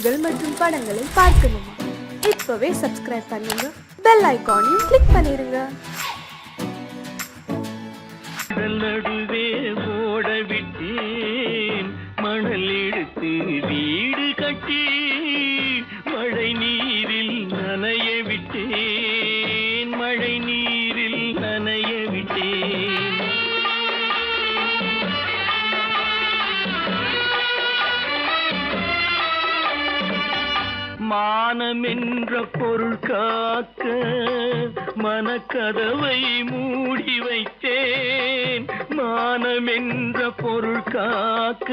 பாடல்கள் மற்றும் படங்களை பார்க்கணுமா? இப்பவே சப்ஸ்கிரைப் பண்ணுங்க, பெல் ஐகானையும் கிளிக் பண்ணிருங்க. நடுவே ஓட விட்டேன் மணல் எடுத்து வீடு கட்டி மழை நீரில் நனைய விட்டேன், மழை நீரில் நனைய விட்டேன். மானம் என்ற பொருள் காக்க மனக்கதவை மூடி வைத்தேன், மானம் என்ற பொருள் காக்க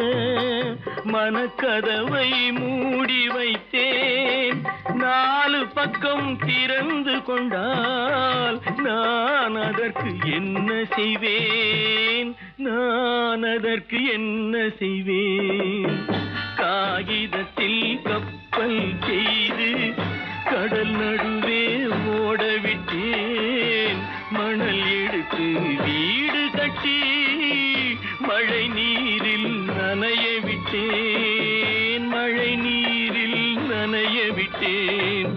மனக்கதவை மூடி வைத்தேன். நாலு பக்கம் திறந்து கொண்டால் நான் அதற்கு என்ன செய்வேன், நான் அதற்கு என்ன செய்வேன்? காகிதத்தில் கப்பல் செய்து கடல் நடுவே ஓட விட்டேன், மணல் எடுத்து வீடு கட்டி மழை நீரில் நனைய விட்டேன், மழை நீரில் நனைய விட்டேன்.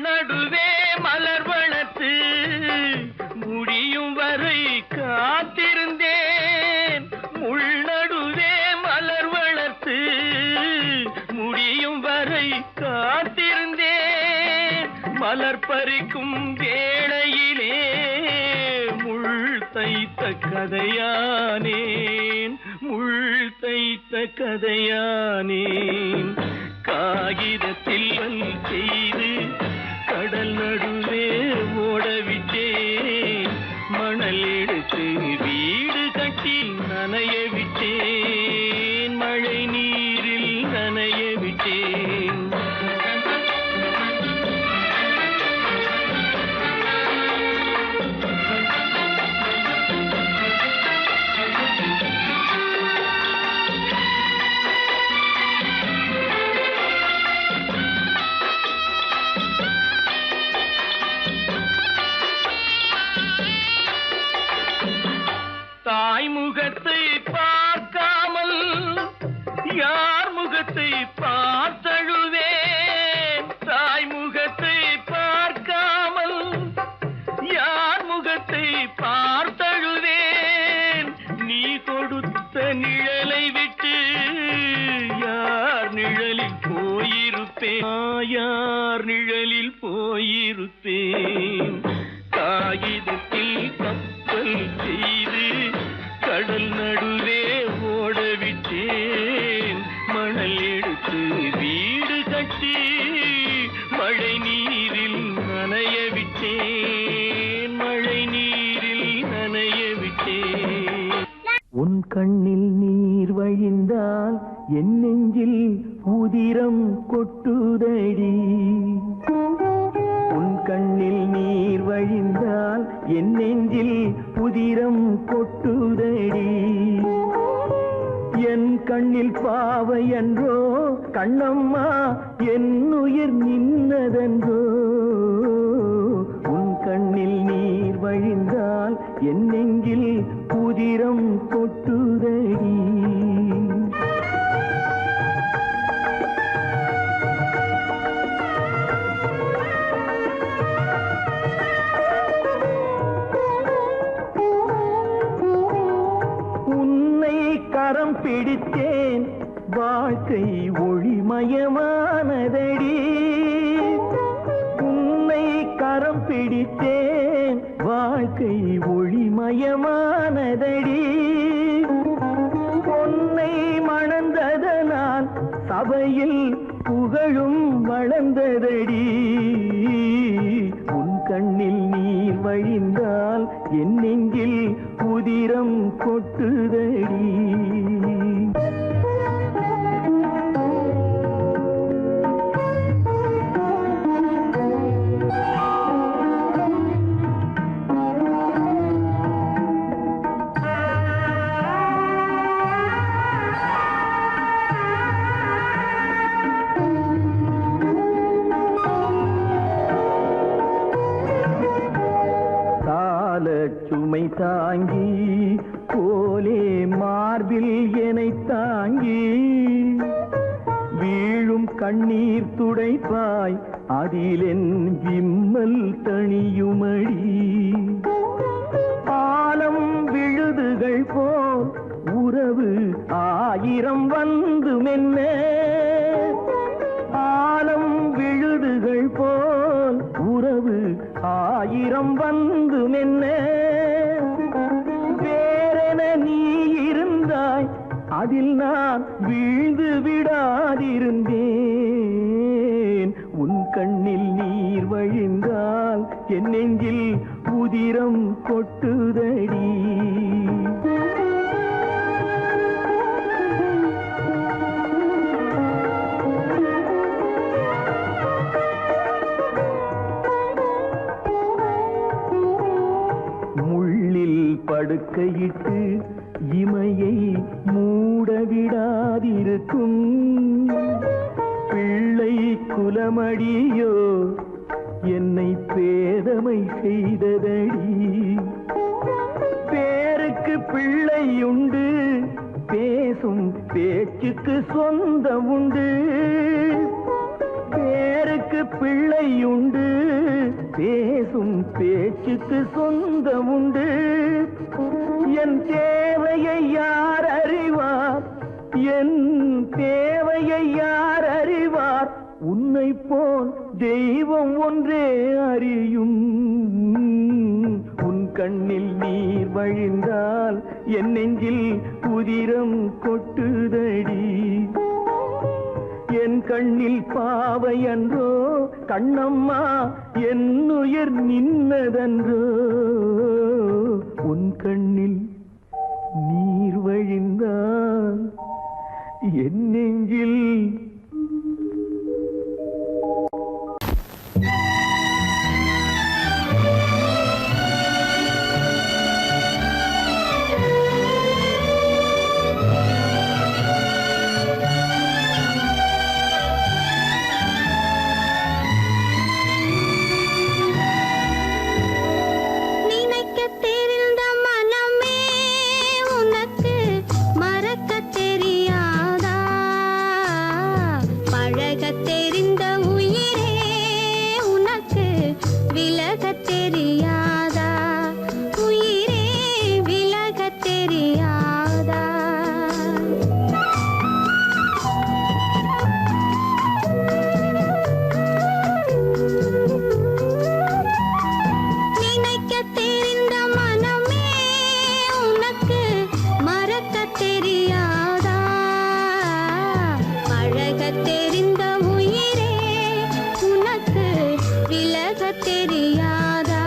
நடுவே மலர் வளர்த்து முடியும் வரை காத்திருந்தேன், உள்நடுவே மலர் வளர்த்து முடியும் வரை காத்திருந்தேன். மலர் பறிக்கும் வேளையிலே முள் தைத்த கதையானேன், முள் தைத்த கதையானேன். காகிதத்தில் செய்து கடல் நடுவே ஓடவிட்டேன், மணல் எடுத்து வீடு கட்டி நனைய விட்டேன், மழை நீரில் நனைய விட்டேன். தாய் முகத்தை பார்க்காமல் யார் முகத்தை பார்த்தழுவேன், தாய் முகத்தை பார்க்காமல் யார் முகத்தை பார்த்தழுவேன். நீ கொடுத்த நிழலை விட்டு யார் நிழலில் போயிருப்பேன், யார் நிழலில் போயிருப்பேன். காகிதத்தில் கப்பல் செய்து கடல் நடுவே ஓடவிட்டேன், மணல் எடுத்து வீடு கட்டி மழை நீரில் நனைய விட்டேன், மழை நீரில் நனைய விட்டேன். உன் கண்ணில் நீர் வழிந்தால் என் நெஞ்சில் உதிரம் கொட்டுதடி, உன் கண்ணில் நீர் வழிந்தால் என் நெஞ்சில் உதிரம் கொட்டுதடி. என் கண்ணில் பாவை என்றோ கண்ணம்மா என் உயிர் நின்னதென்றோ, உன் கண்ணில் நீர் வழிந்தால் என் நெஞ்சில் உதிரம் கொட்டுதடி. கரம் பிடித்தேன் வாழ்க்கை ஒளிமயமானதடி, உன்னை கரம் பிடித்தேன் வாழ்க்கை ஒளிமயமானதடி. பொன்னை மணந்ததனால் சபையில் புகழும் வளர்ந்ததடி, உன் கண்ணில் நீர் வழிந்தால் என் நெஞ்சில் உதிரம் கொட்டுதடி. சுமை தாங்கி போலே மார்பில் என்னை தாங்கி வீழும் கண்ணீர் துடைப்பாய் அதிலென் விம்மல் தணியுமடி ஆலம் விழுதுகள் போல் உறவு ஆயிரம் வந்து மென்ன ஆலம் விழுதுகள் போல் உறவு ஆயிரம் வந்து மென்ன வேறென நீ இருந்தாய் அதில் நான் வீழ்ந்து விடாதிருந்தேன் உன் கண்ணில் நீர் வழிந்தால் என் நெஞ்சில் உதிரம் கொட்டுதடி முள்ளில் படுக்கையிட்டு இமையை மூடவிடாதிருக்கும் பிள்ளை குலமடியோ என்னை பேதமை செய்ததடி பேருக்கு பிள்ளை உண்டு பேசும் பேச்சுக்கு சொந்தம் உண்டு பேருக்கு பிள்ளை உண்டு பேசும் பேச்சுக்கு சொந்தம் உண்டு என் தேவையை யார் அறிவார் என் தேவையை யார் அறிவார் உன்னை போல் தெய்வம் ஒன்றே அறியும் உன் கண்ணில் நீர் வழிந்தால் என் நெஞ்சில் உதிரம் கொட்டுதடி என் கண்ணில் பாவை அன்றோ கண்ணம்மா என் உயிர் நின்னதன்றோ உன் கண்ணில் நீர் வழிந்தால் என் நெஞ்சில் தெரியாதா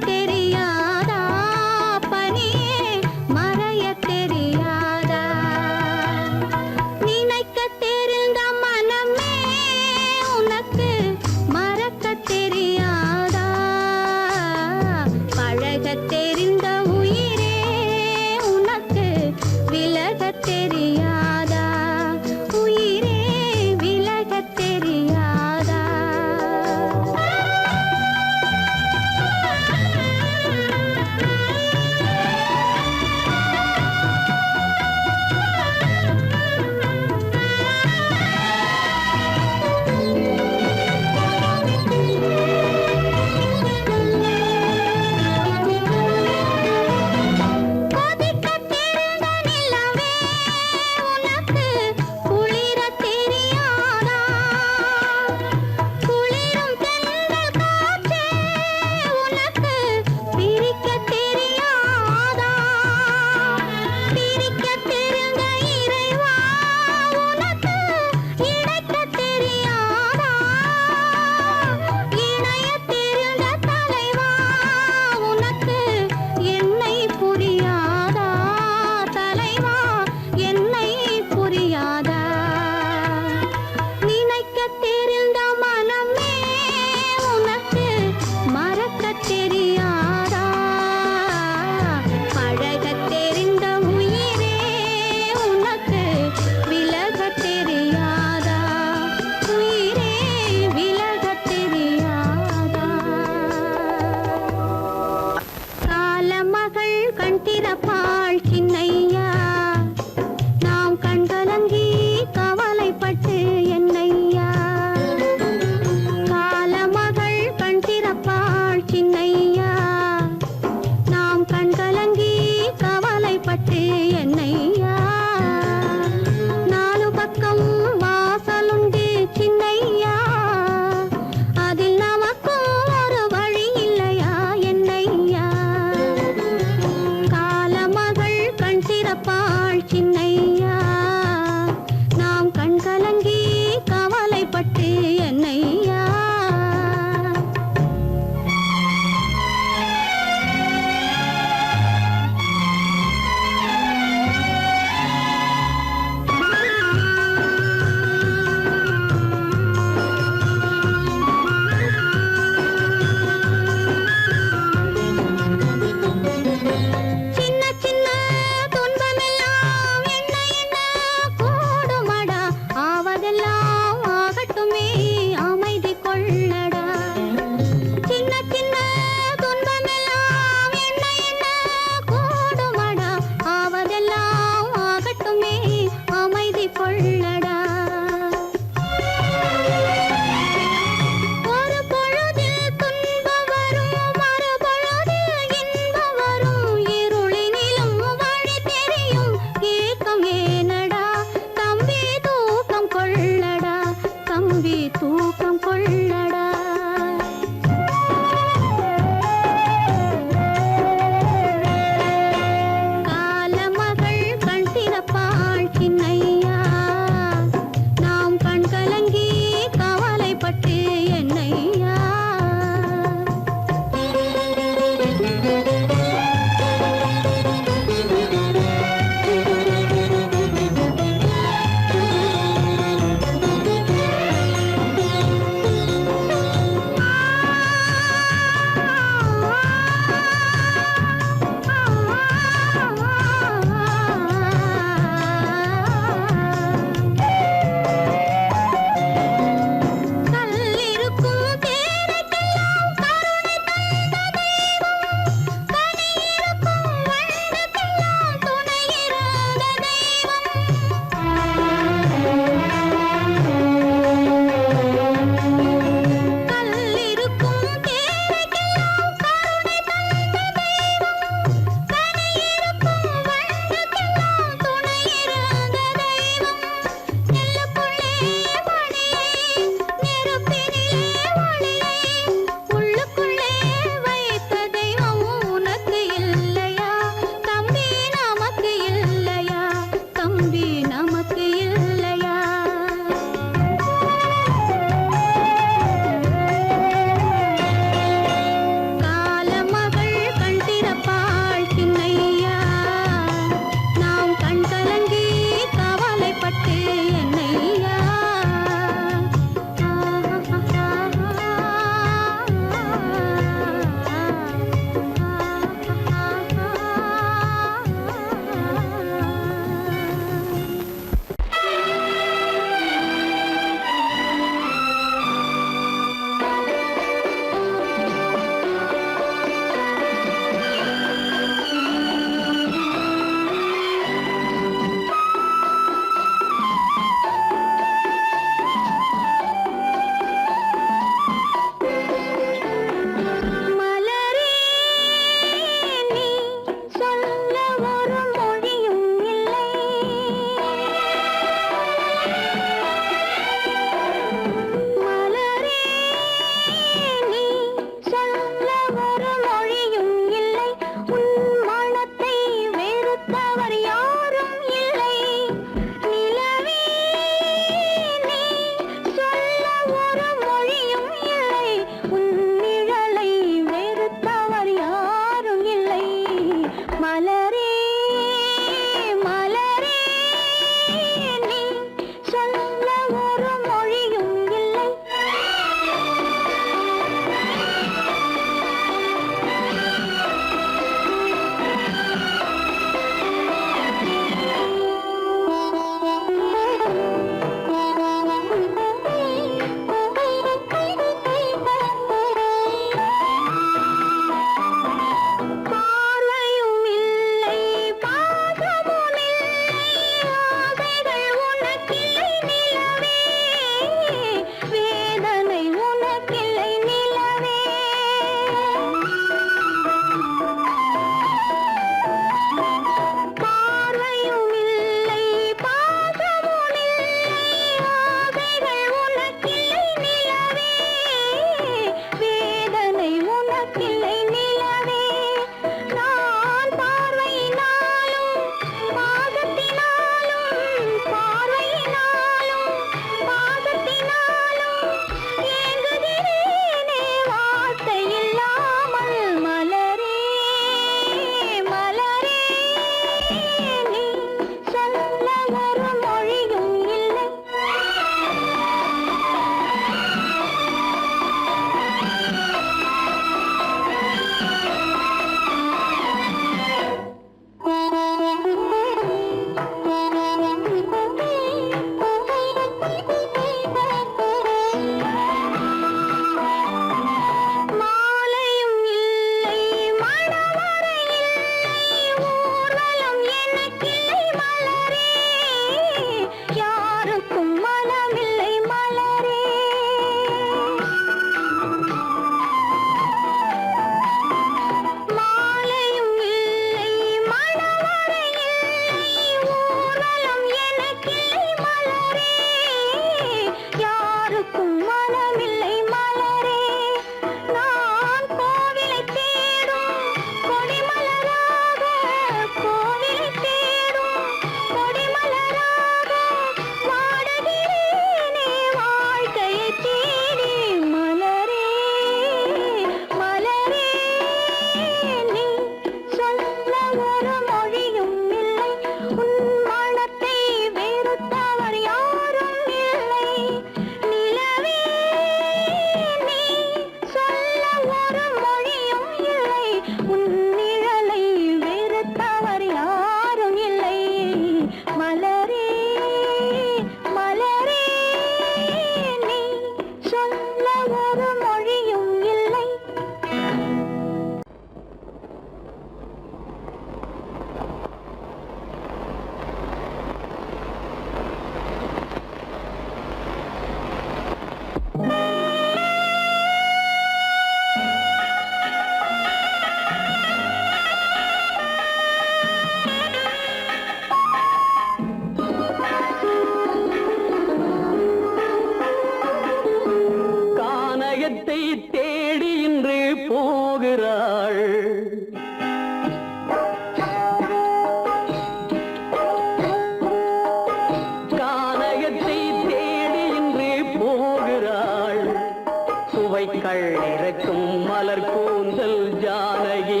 சுவைக்கள் இறக்கும் மலர் கூந்தல் ஜானகி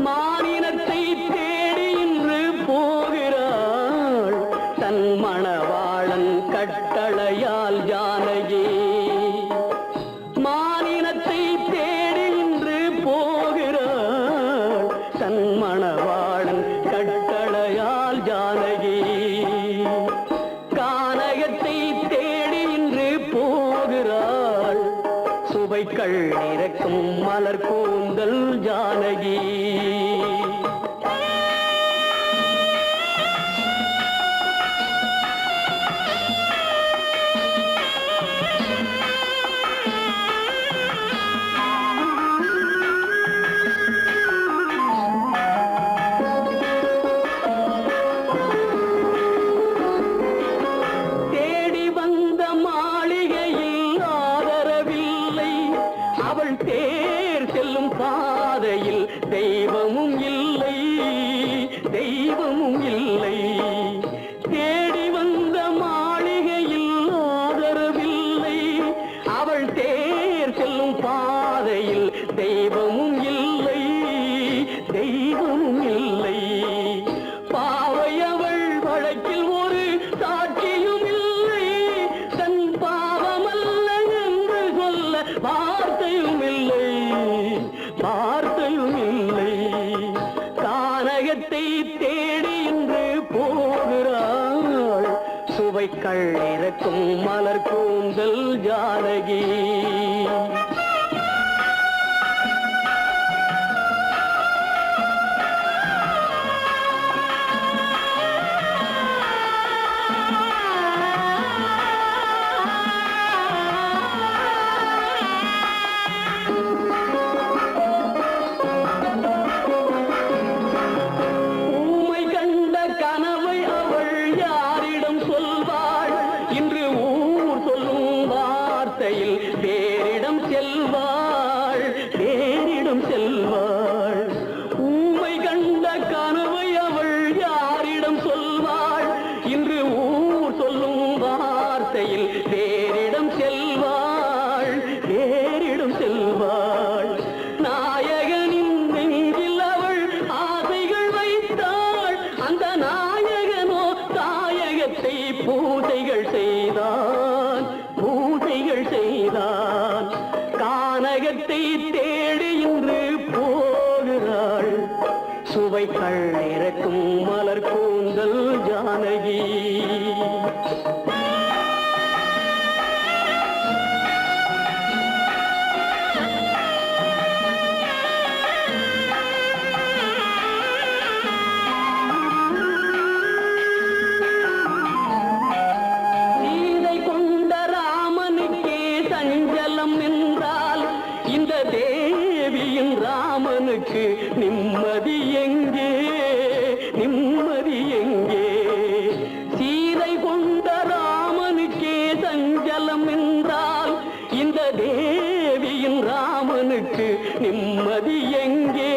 மானினத்தை தேடி இன்று போகிறாள் தன் மணவாளன் கட்டளையால் ஜானகி மானினத்தை தேடி இன்று போகிறாள் தன் மணவாளன் கட்டளையால் ஜானகி கானகத்தை தேடி இன்று போகிறாள் சுவைக்கள் இறக்கும் மலர் கூந்தல் ஜானகி தேர் செல்லும் பாதையில் தெய்வமும் இல்லை தெய்வமும் இல்லை தேடி வந்த மாளிகையில் ஆதரவில்லை அவள் தேர் செல்லும் பாதையில் தெய்வமும் இல்லை தெய்வமும் இல்லை பாவை அவள் வழக்கில் ஒரு சாட்சியும் இல்லை தன் பாவமல்ல என்று சொல்ல வார்த்தையும் இல்லை வார்த்தையும் இல்லை கானகத்தை தேடி இன்று போகிறாள் சுவைக்கள் இறக்கும் மலர் கூந்தல் ஜானகி வேறிடம் செல்வாள் வேறிடம் செல்வாள் ஊமை கண்ட கனவை அவள் யாரிடம் சொல்வாள் இன்று ஊர் சொல்லும் வார்த்தையில் வேறிடம் செல்வாள் வேறிடம் செல்வாள் நாயகனின் நெஞ்சில் அவள் ஆசைகள் வைத்தாள் அந்த நாயகனோ தாயகத்தை பூசைகள் செய்தான் பூசைகள் செய்தான் கானகத்தை தேடி இன்று போகிறாள் சுவைக்கள் இறக்கும் மலர் கூந்தல் ஜானகி இந்த தேவியின் ராமனுக்கு நிம்மதி எங்கே நிம்மதி எங்கே சீதை கொண்ட ராமனுக்கே சஞ்சலம் என்றால் இந்த தேவியின் ராமனுக்கு நிம்மதி எங்கே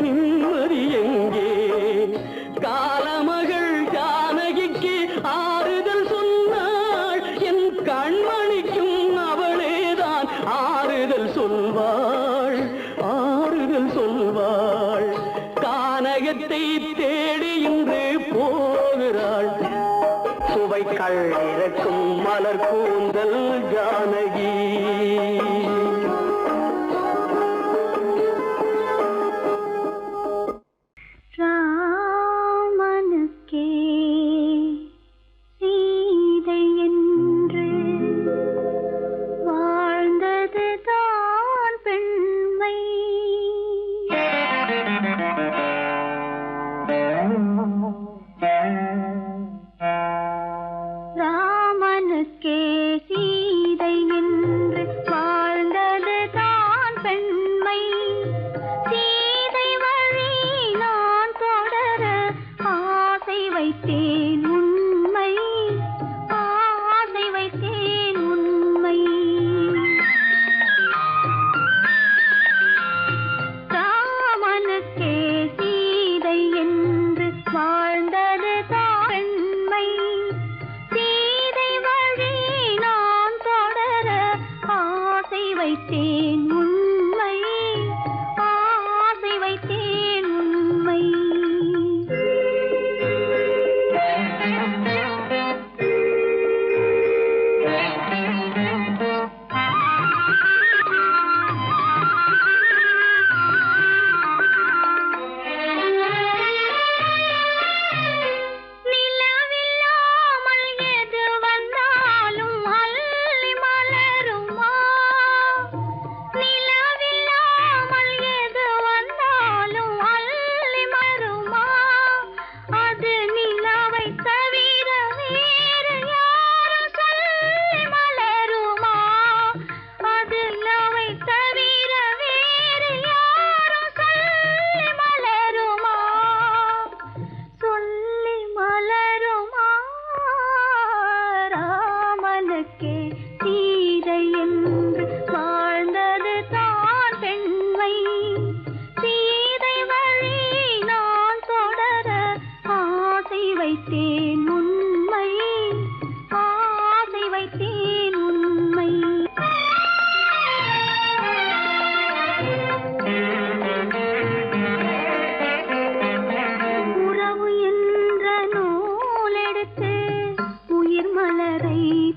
நிம்மதி எங்கே காலமகள் ஜானகிக்கு ஆறுதல் சொன்னாள் என் கண்மணிக்கும் அவளேதான் ஆறுதல் சொல்வாள் ஆறுதல் சொல்வாள் கானகத்தை தேடி இன்று போகிறாள் சுவைக்கள் இறக்கும் மலர் கூந்தல் ஜானகி ராமனுக்கே சீதை என்று வாழ்ந்த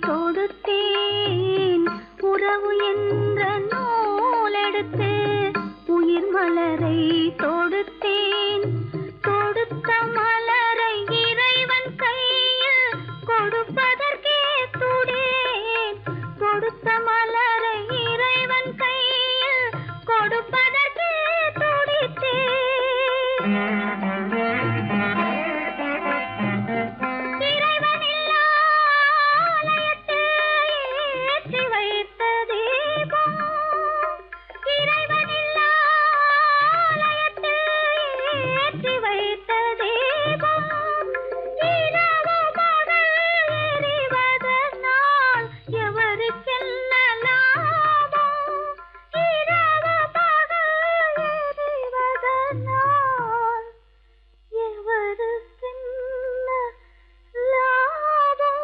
தொடுத்தேன் உறவு என்ற நூலெடுத்து உயிர் மலரை தொடுத்தேன் தொடுத்த மலரை இறைவன் கையில் கொடுப்பதற்கே துடேன் கொடுத்த மலரை இறைவன் கையில் கொடுப்பதற்கே துடித்தேன் இறைவன் இல்லா ஆலயத்தில் ஏற்றி வைத்த தீபம் இறைவன் இல்லா ஆலயத்தில் ஏற்றி வைத்த தீபம் இரவு பகல் எரிவதனால் எவருக்கென்ன லாபம் இரவு பகல் எரிவதனால் எவருக்கென்ன லாபம்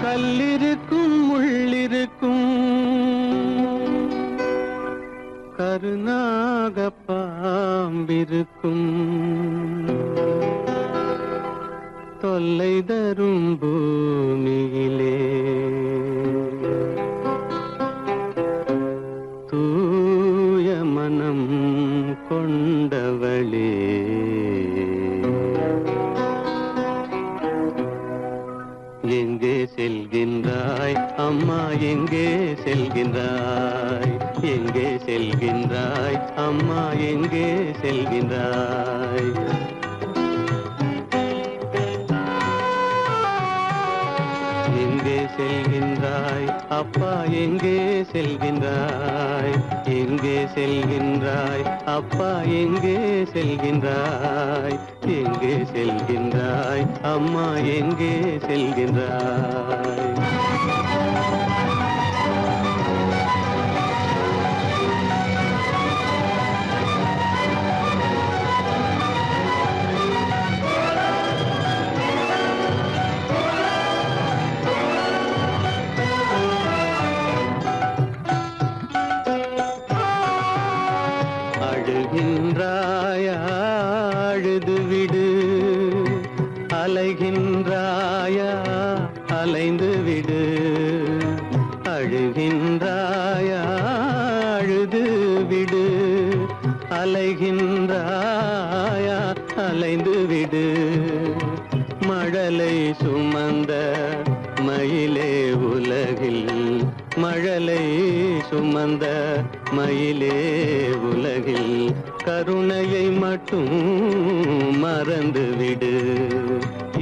கல்லிருக்கும் முள்ளிருக்கும் கருநாக பாம்பிருக்கும் தொல்லை தரும் பூமியிலே தூய மனம் கொண்டவளே எங்கே செல்கின்றாய் அம்மா எங்கே செல்கின்றாய் எங்கே செல்கின்றாய் அம்மா எங்கே செல்கின்றாய் எங்கே செல்கின்றாய் அப்பா எங்கே செல்கின்றாய் எங்கே செல்கின்றாய் அப்பா எங்கே செல்கின்றாய் எங்கே செல்கின்றாய் அம்மா எங்கே செல்கின்றாய் அழுகின்றாயா அழுது விடு அலைகின்றாயா அலைந்து விடு அழுகின்றாயா அழுது விடு அலைகின்றாயா அலைந்து விடு மழலை சுமந்த மயிலே உலகில் மழலை சுமந்த மயிலே உலகில் கருணையை மட்டும் மறந்துவிடு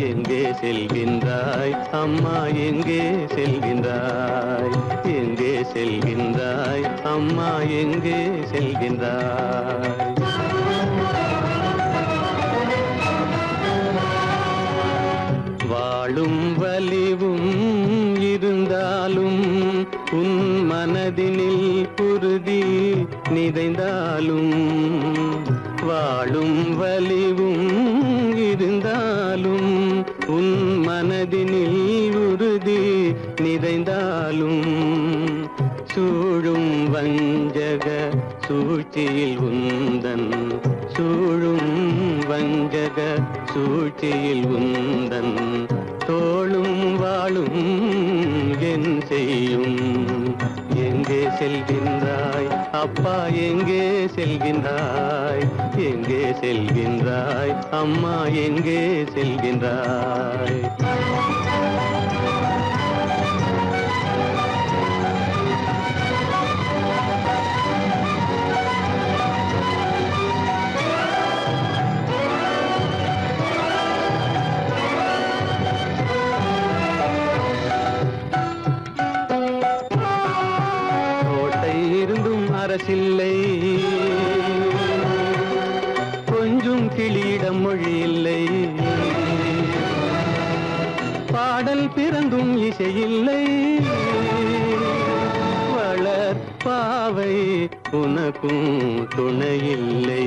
எங்கே செல்கின்றாய் அம்மா எங்கே செல்கின்றாய் எங்கே செல்கின்றாய் அம்மா எங்கே செல்கின்றாய் வாழும் வலிவும் இருந்தாலும் உன் மனதினில் உறுதி நிறைந்தாலும் வாழும் வலிவும் இருந்தாலும் உன் மனதினில் உறுதி நிறைந்தாலும் சூழும் வஞ்சக சூழ்ச்சியில் உந்தன் சூழும் வஞ்சக சூழ்ச்சியில் உந்தன் தோளும் வாழும் என் செய்யும் எங்கே செல்கின்றாய் அப்பா எங்கே செல்கின்றாய் எங்கே செல்கின்றாய் அம்மா எங்கே செல்கின்றாய் அரசில்லை கொஞ்சம் கிளியிடம் மொழி இல்லை பாடல் பிறந்தும் இசையில்லை வளர் பாவை உனக்கும் துணையில்லை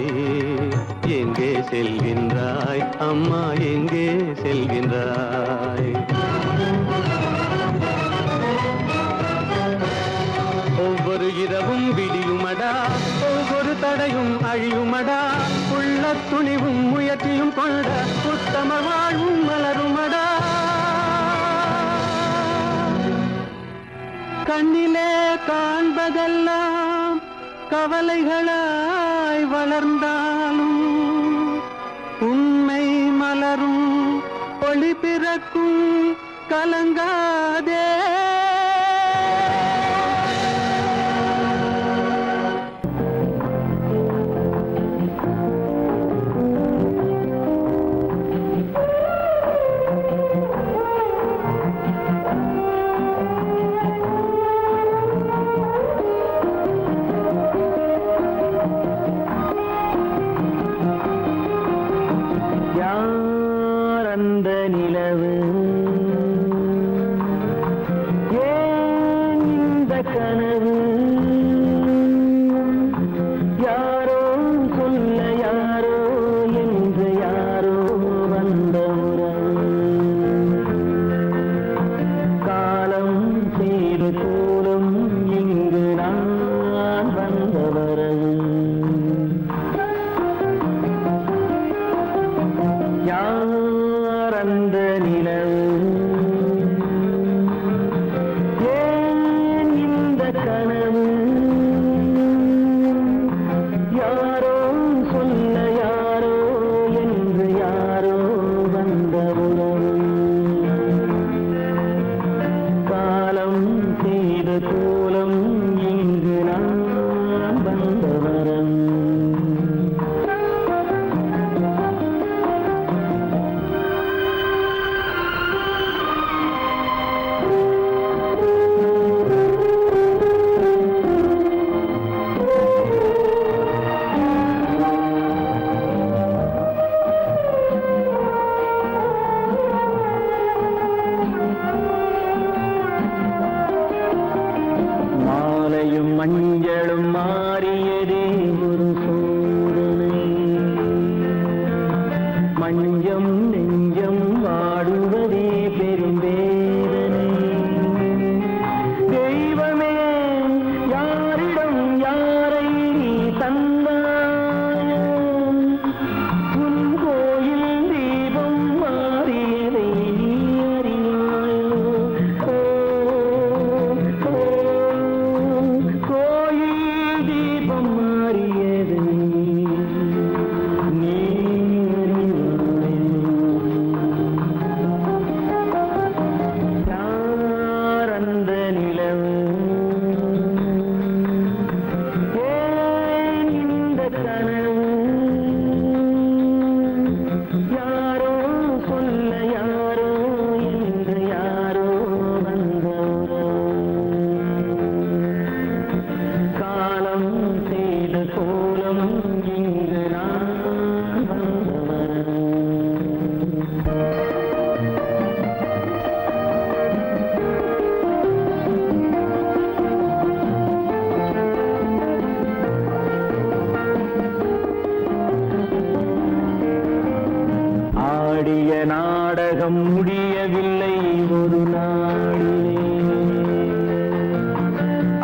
எங்கே செல்கின்றாய் அம்மா எங்கே செல்கின்றாய் ஒவ்வொரு இரவும் விடியுமடா ஒவ்வொரு தடையும் அழியுமடா உள்ள துணிவும் முயற்சியும் கொண்ட உத்தம வாழ்வும் மலருமடா. கண்ணிலே காண்பதெல்லாம் கவலைகளாய் வளர்ந்தாலும் உண்மை மலரும் ஒளி பிறக்கும் கலங்காதே. அந்த நிலவு ஏன் இந்த கனவு யாரோ சொல்ல யாரோ என்று யாரோ வந்த உறவு காலம் செய்து கூடும் இங்கு நான் வந்த வரவு அந்த நிலவு ஏன் இந்த கனவு யாரோ சொல்ல யாரோ என்று யாரோ வந்த உறவு காலம் செய்த கோலம் இங்கு நான் வந்த வரவு மஞ்சளும் மாறியதே ஒரு சோதனை மஞ்சம் நெஞ்சம் வாடுவதே பெரும் வேதனை தெய்வமே யாரிடம் யாரை நீ தந்தாயோ உன் கோயில் தீபம் மாறியதை நீ அறியாயோ யாரோ சொல்ல யாரோ என்று யாரோ வந்த காலம் செய்த கோலம் இங்கு நான் வந்தவர் ஆடிய நாடகம் முடியவில்லை ஒரு நாளிலே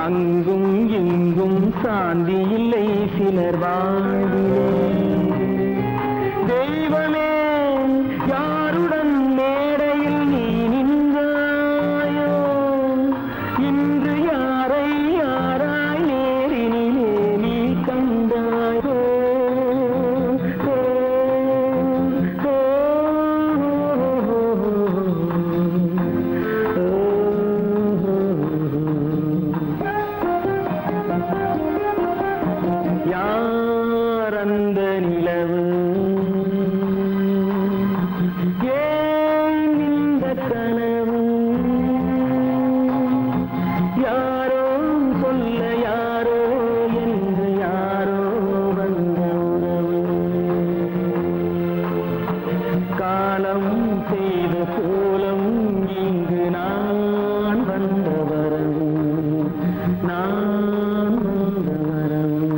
அங்கும் இங்கும் சாந்தி இல்லை சிலர் வாழ்விலே தெய்வமே யாருடன் மேடையில் நீ நின்றாயோ இன்று யாரை யாராய் நேரினிலே நீ கண்டாயோ அந்த நிலவு ஏன் இந்த கனவு யாரோ சொல்ல யாரோ என்று யாரோ வந்த உறவு காலம் செய்த கோலம் இங்கு நான் வந்த வரவு நான் வந்த வரவு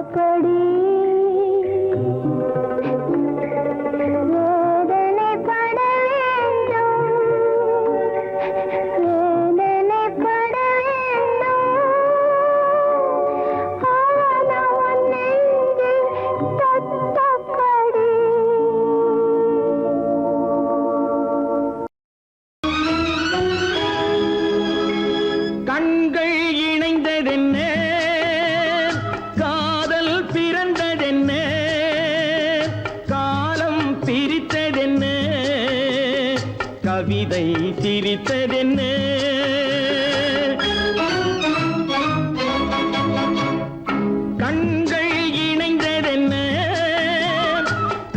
தொட்டபடி வேதனைப்பட வேண்டும் வேதனைப்பட வேண்டும் அவனோ நெஞ்சில் தொட்டபடி கண்கள் இணைந்ததென்ன காதல் பிறந்ததென்ன காலம் பிரித்ததென்ன கவிதை சிரித்ததென்ன கண்கள் இணைந்ததென்ன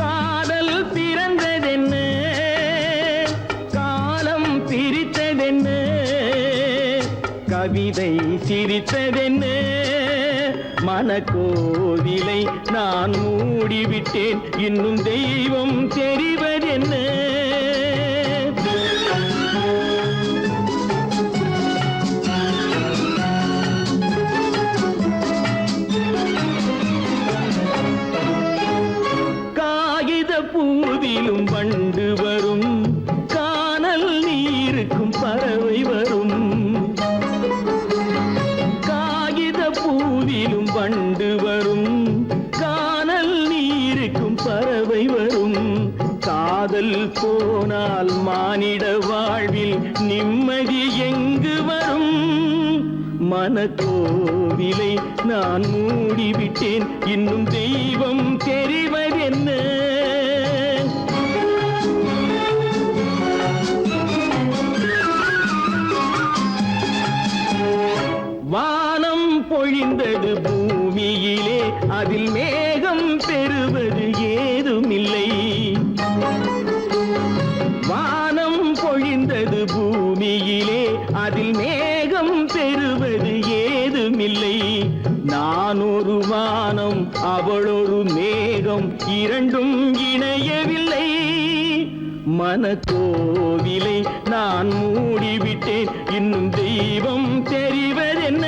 காதல் பிறந்ததென்ன காலம் பிரித்ததென்ன கவிதை சிரித்ததென்ன மனக்கோவிலை நான் மூடிவிட்டேன் இன்னும் தெய்வம் தெரிவதென்ன காகித பூவிலும் வண்டு வரும் கானல் நீருக்கும் பறவை வரும் காகித பூவிலும் வண்டு வரும் கானல் நீருக்கும் பறவை வரும் காதல் போனால் மானிட வாழ்வில் நிம்மதி எங்கு வரும் மனக்கோவிலை நான் மூடிவிட்டேன் இன்னும் தெய்வம் தெரிவதென்ன வானம் பொழிந்தது பூமியிலே அதில் மேகம் பெறுவது ஏதுமில்லை வானம் பொழிந்தது பூமியிலே அதில் மேகம் பெறுவது ஏதுமில்லை நான் ஒரு வானம் அவளொரு மேகம் இரண்டும் இணையவில்லை மனக்கோவிலை நான் மூடிவிட்டேன் இன்னும் தெய்வம் தெரிவதென்ன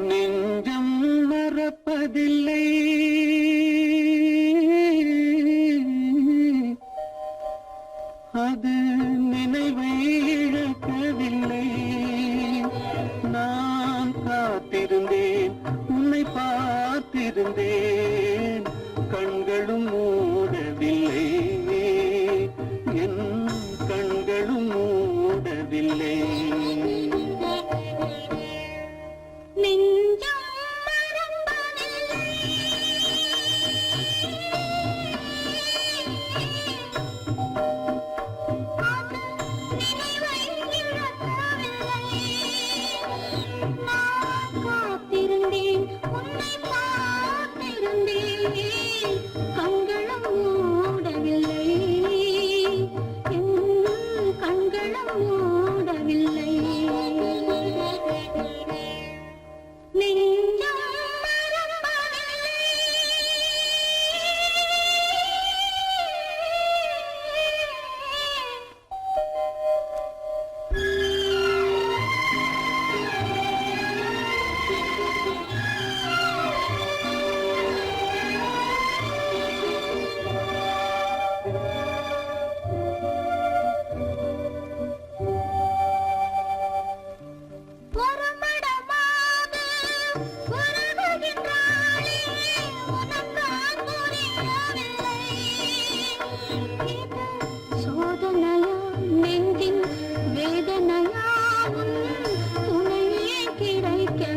நெஞ்சம் மறப்பதில்லை அது நினைவை இழக்கவில்லை நான் காத்திருந்தேன் உன்னை பார்த்திருந்தேன் கண்களும் மூடவில்லை என் கண்களும் மூடவில்லை நெஞ்சம் மறப்பதில்லை அது நினைவை இழக்கவில்லை நான் காத்திருந்தேன் உன்னை பார்த்திருந்தேன் கண்களும்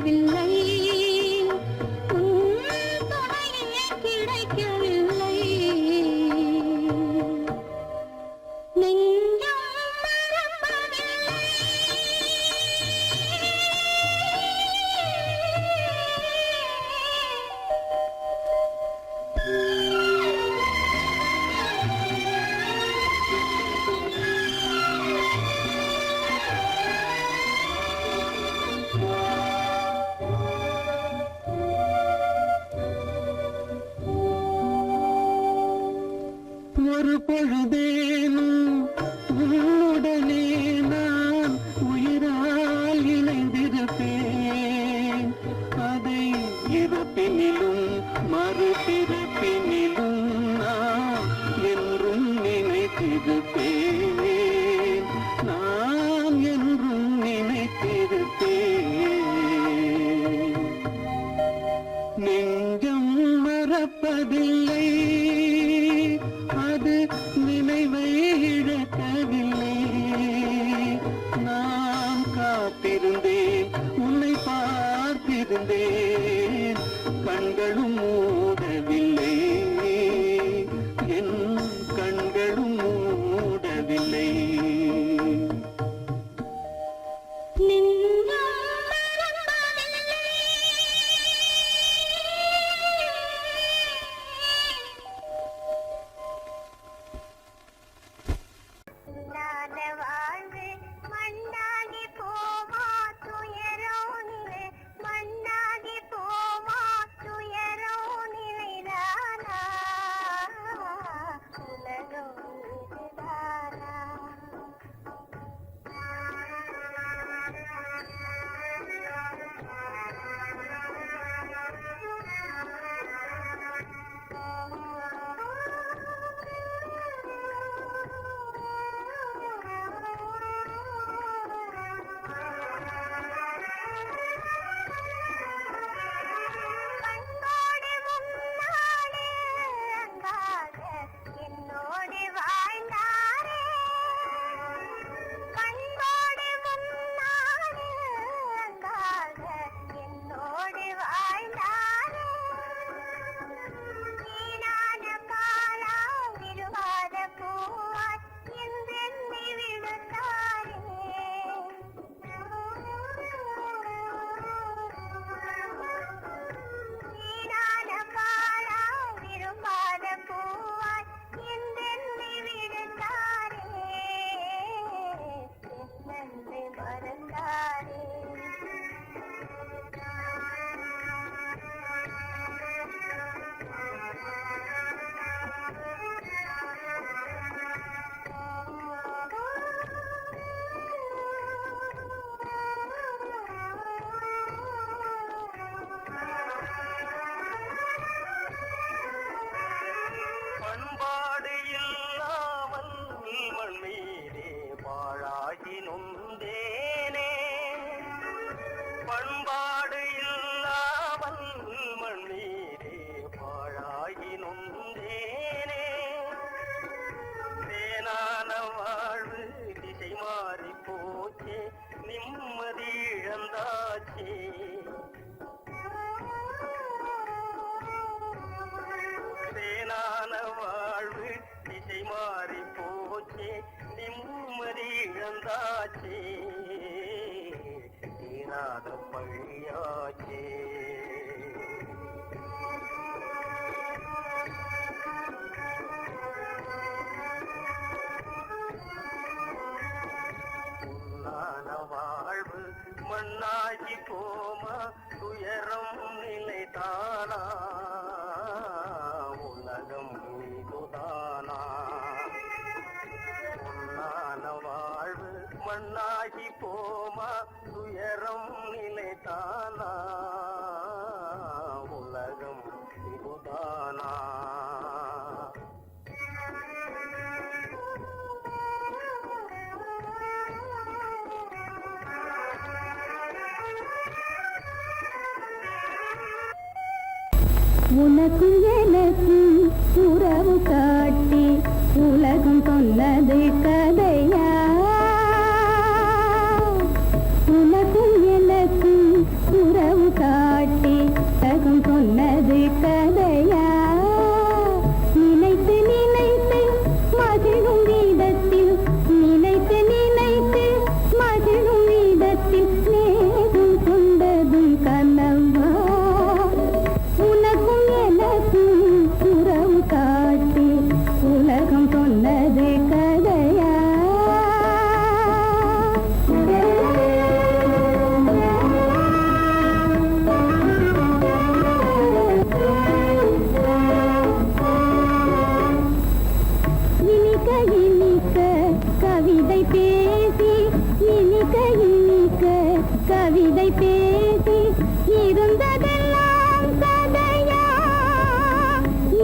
கிடைக்கவில்லை உன் துணையே கிடைக்கவில்லை நெஞ்சம் மறப்பதில்லை ஒரு பொழுதேனும் உன்னுடனே நான் உயிரால் இணைந்திருப்பேன் அதை இறப்பினிலும் மறுபிறப்பினிலும் நான் என்றும் நினைத்திருப்பேன் நான் என்றும் நினைத்திருப்பேன் நெஞ்சம் மறப்பதில்லை அது நினைவை இழக்கவில்லை நான் காத்திருந்தேன் உன்னை பார்த்திருந்தேன் கண்களும் மூடவில்லை என் கண்களும் மூடவில்லை இல்லாத வாழ்வு மண்ணாகி போமா துயரோ நிலை மண்ணாகி போமா துயரோ நிலைதானா உலகம் இதுதானா பண்பாடு இல்லாமல் மண்ணீரே பாழாகி நொந்தேனே பண்பாடு இல்லாமல் மண்ணீரே பாழாகி நொந்தேனே தேனான வாழ்வு திசை மாறி போச்சே நிம்மதி இழந்தாச்சே தேனான வாழ்வு திசை மாறி போச்சே நிம்மதி இழந்தாச்சே தீராத பழியாச்சே பொன்னான வாழ்வு மண்ணாகி போமா துயரம் நிலைதானா உலகம் இதுதானா பொன்னான வாழ்வு மண்ணாகி போமா துயரம் நிலைதானா உலகம் இதுதானா உனக்கும் எனக்கும் உறவு காட்டி உலகம் சொன்னது கதையா உனக்கும் எனக்கும் உறவு சொன்னது கதையா நினைத்து நினைத்து மகிழும் வீதத்தில் நினைத்து நினைத்து மகிழும் வீதத்தில் நேரும் கொண்டதும் கனவா உனக்கும் எனக்கும் உறவு காட்டி உலகம் சொன்னது கதையா இனிக்க இனிக்க கவிதை பேசி இனிக்க இனிக்க கவிதை பேசி இருந்ததெல்லாம் கதையா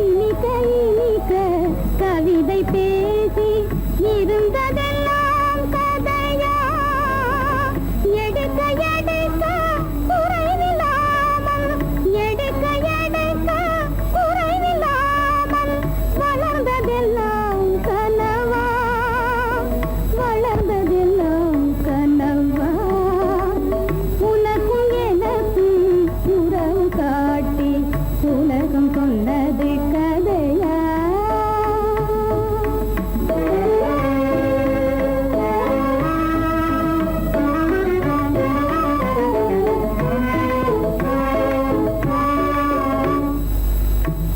இனிக்க இனிக்க கவிதை பேசி இருந்ததெல்லாம் கதையா எடுக்க எடுக்க குறைவில்லாமல் எடுக்க எடுக்க குறைவில்லாமல் வளர்ந்ததெல்லாம் கனவா வளர்ந்ததெல்லாம் கனவா உனக்கும் எனக்கும் உறவு காட்டி உலகம் சொன்னது கதையா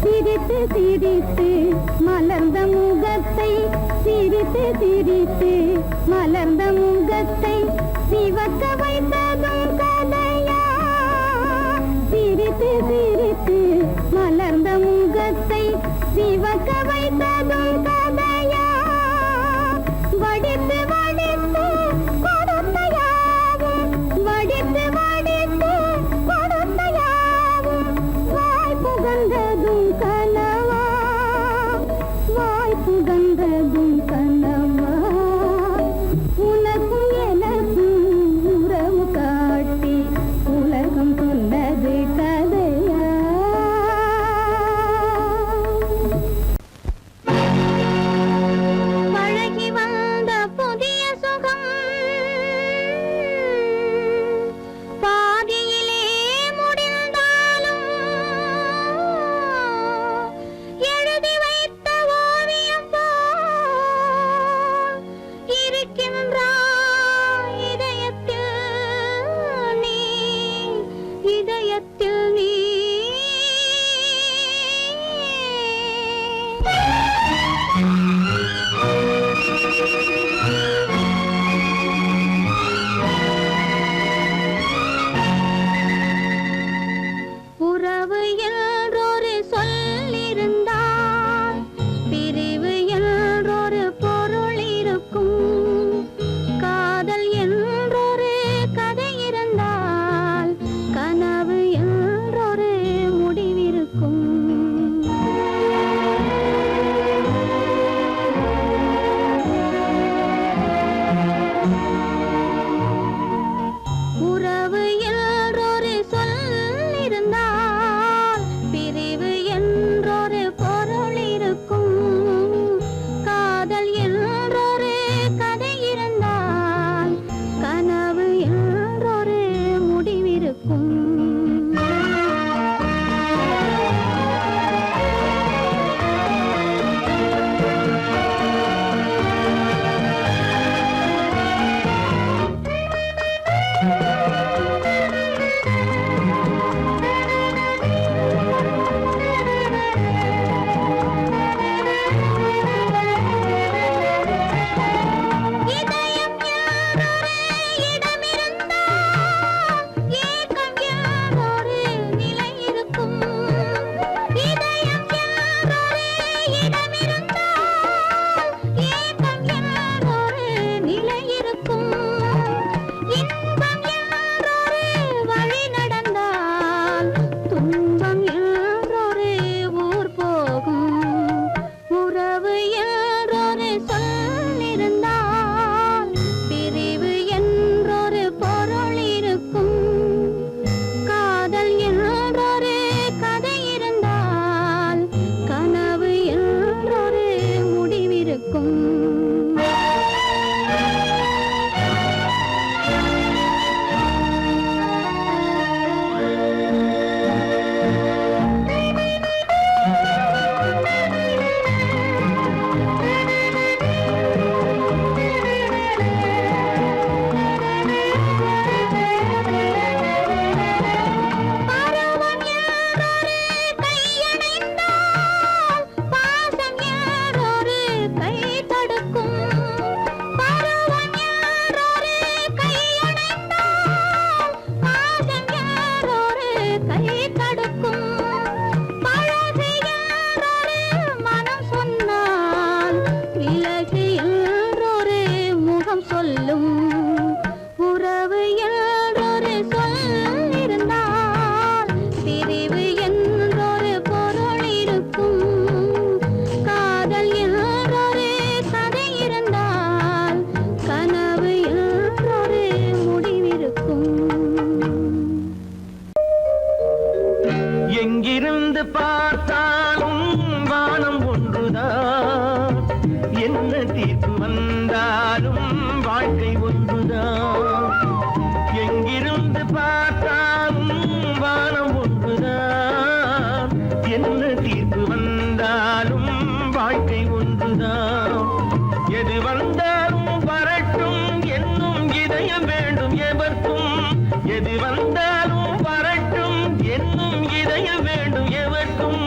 சிரித்து சிரித்து மலர்ந்த முகத்தை சிரித்து சிரித்து மலர்ந்த முகத்தை சிவக்க வைத்ததும் கதையா சிரித்து சிரித்து மலர்ந்த முகத்தை சிவக்க வைத்ததும் கதையா வடித்து வடித்து கொடுத்த யாவும் வடித்து வடித்து கொடுத்த யாவும் வாய் புகழ்ந்ததும் கனவா வாய் புகழ்ந்ததும் கனவா உனக்கும் எனக்கும் உறவு காட்டி உலகம் சொன்னது கதையா எங்கிருந்து பார்த்தாலும் வானம் ஒன்றுதான், என்ன தீர்ப்பு வந்தாலும் வாழ்க்கை ஒன்றுதான். எங்கிருந்து பார்த்தாலும் வானம் ஒன்றுதான், என்ன தீர்ப்பு வந்தாலும் வாழ்க்கை ஒன்றுதான். எது வந்தாலும் வரட்டும் என்னும் இதயம் வேண்டும் எவர்க்கும், எது வந்தாலும் வரட்டும் என்னும் இதயம் வேண்டும் எவர்க்கும்.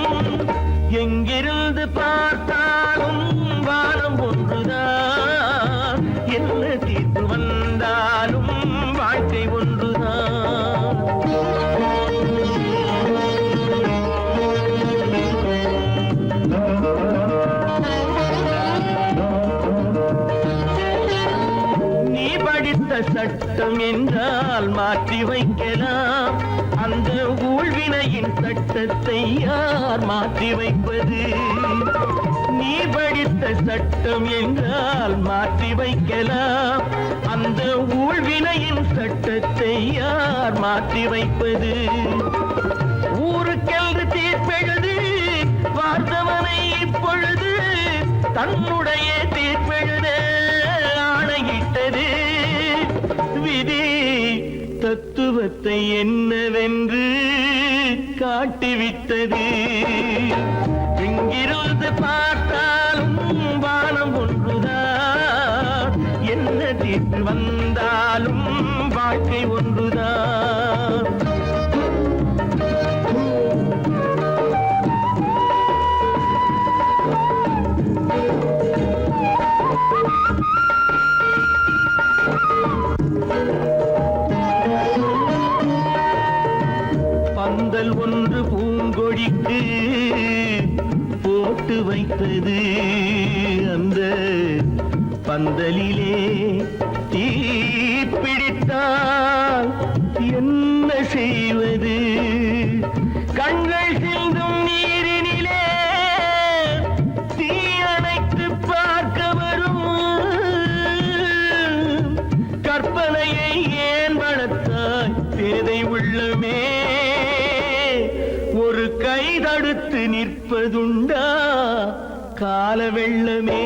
எங்கிருந்து பார்த்தாலும் வானம் ஒன்றுதான், என்ன தீர்ப்பு வந்தாலும் வாழ்க்கை ஒன்றுதான். நீ படித்த சட்டம் என்றால் மாற்றி வைக்கலாம், அந்த ஊழ்வினையின் சட்டத்தை யார் மாற்றி வைப்பது? நீ படித்த சட்டம் என்றால் மாற்றி வைக்கலாம், அந்த ஊழ்வினையின் சட்டத்தை யார் மாற்றி வைப்பது? ஊருக்கென்று தீர்ப்பெழுது பார்த்தவனை இப்பொழுது தன்னுடைய தீர்ப்பெழுத ஆணையிட்டது விதி. தத்துவத்தை என்னவென்று காட்டிவிட்டது. எங்கிருந்து பார்த்தாலும் வானம் ஒன்றுதான், என்ன தீர்ப்பு வந்தாலும் வாழ்க்கை ஒன்றுதான். பந்தல் ஒன்று பூங்கொடிக்கு போட்டு வைத்தது, அந்த பந்தலிலே தீ பிடித்தால் என்ன செய்வது? கண்கள் சிந்தும் நீரினிலே தீ அணைத்து பார்க்க வரும் கற்பனையை ஏன் வளர்த்தாய் பேதை உள்ளமே? ஒரு கை தடுத்து நிற்பதுண்டா கால வெள்ளமே?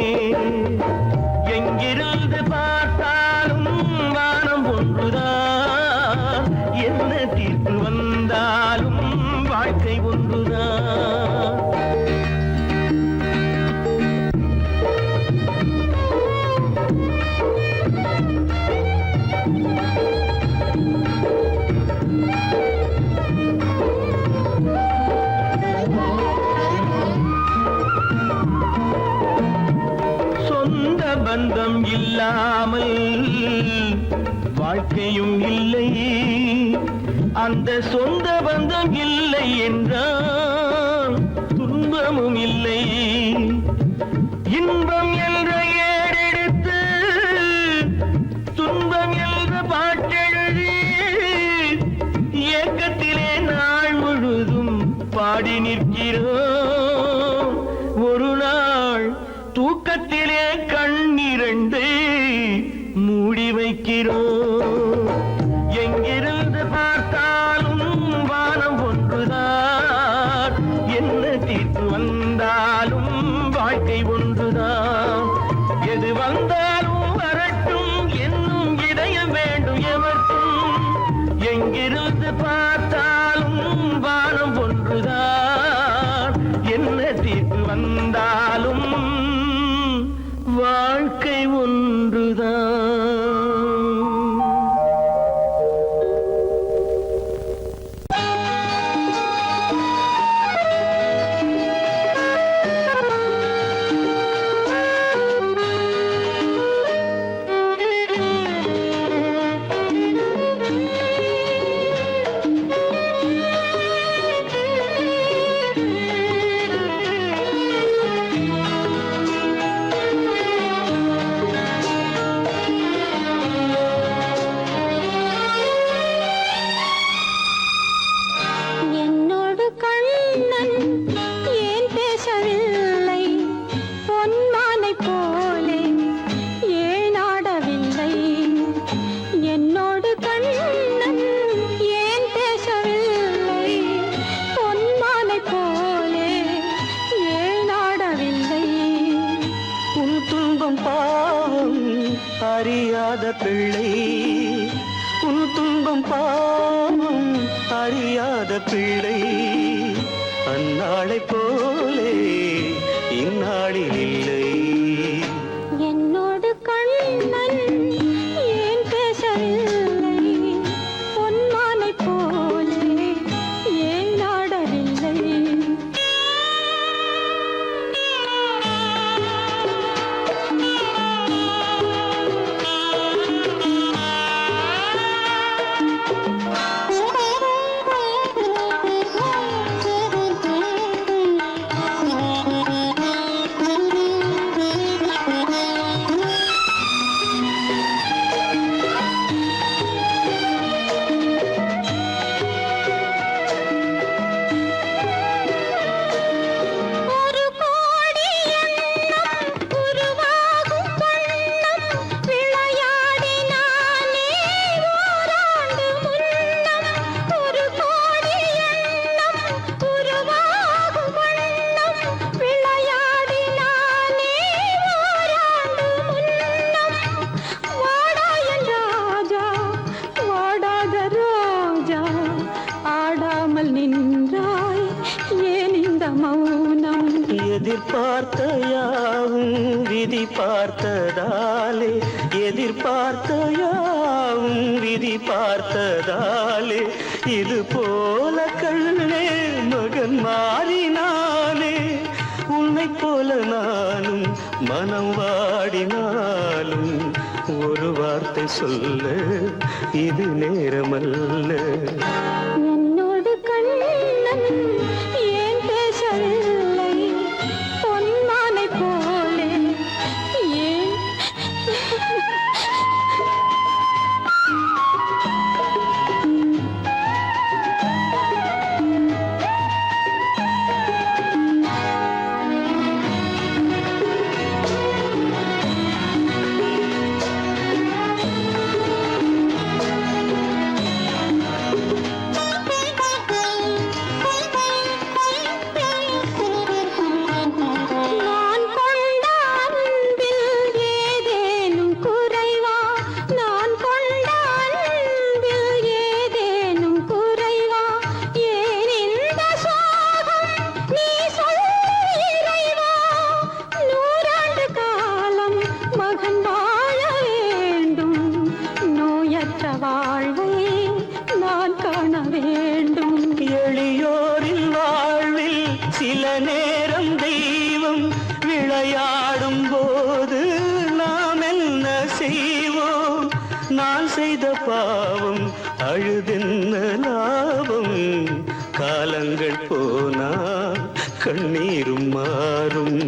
எங்கிருந்து பார்த்தாலும் வானம் ஒன்றுதான், என்ன தீர்ப்பு வந்தாலும் வாழ்க்கை ஒன்றுதான். சொந்த பந்தம் இல்லாமல் வாழ்க்கையும் இல்லை, அந்த சொந்த பந்தம் இல்லை என்றால் துன்பமும் இல்லை. இன்பம் என்ற ஏறெடுத்து துன்பம் என்ற பாட்டெழுதி ஏக்கத்திலே நாள் முழுதும் பாடி நிற்கிறோம். ஒரு நாள் தூக்கத்திலே கண்ணிரண்டு மூடி வைக்கிறோம். எங்கிருந்து பார்த்தாலும் வானம் ஒன்றுதான், என்ன தீர்ப்பு வந்தாலும் வாழ்க்கை ஒன்றுதான். எது வந்தாலும் வரட்டும் என்னும் இதயம் வேண்டும் எவர்க்கும், எங்கிருந்து பார்த்தாலும் வானம் ஒன்றுதான், என்ன தீர்ப்பு வந்தாலும் அறியாத பிள்ளை உன் துன்பம் பாவம் அறியாத பிள்ளை அந்நாளை போலே இந்நாளில் இல்லை. என்னோடு கண்ணன் ஏன் பேசவில்லை? பொன்மானை போலே ஏன் நாடவில்லை? ஒரு கோடி எண்ணம் உருவாகும் வண்ணம் விளையாடினானே ஓராண்டு முன்னம். ஒரு கோடி எண்ணம் உருவாகும் வண்ணம் விளையாடினானே ஓராண்டு முன்னம். வாடா என் ராஜா வாடாத ரோஜா ஆடாமல் நின்றாய் ஏன் இந்த மௌனம்? எதிர்பார்த்த யாவும் விதி பார்த்ததாலே எதிர்பார்த்த யாவும் விதி பார்த்ததாலே இது போல கண்ணே மகன் மாறினானே. உன்னை போல நானும் மனம் வாடினாலும் ஒரு வார்த்தை சொல்ல இது நேரமல்ல. என்னோடு கண்ணன் ஏன் பேசவில்லை? பொன்மானை போலே ஏன்? நான் கொண்ட அன்பில் ஏதேனும் குறைவா? நான் கொண்ட அன்பில் ஏதேனும் குறைவா? ஏன் இந்த சோகம் நீ சொல் இறைவா? நூறாண்டு காலம் மகன் வாழ வேண்டும். நோயற்ற வாழ்வை நான் காண வேண்டும். எளியோரின் வாழ்வில் சில நேரம் தெய்வம் விளையாடும் போது நாம் என்ன செய்வோம்? நான் செய்த பாவம் அழுதென்ன லாபம்? காலங்கள் போனால் கண்ணீரும் மாறும்.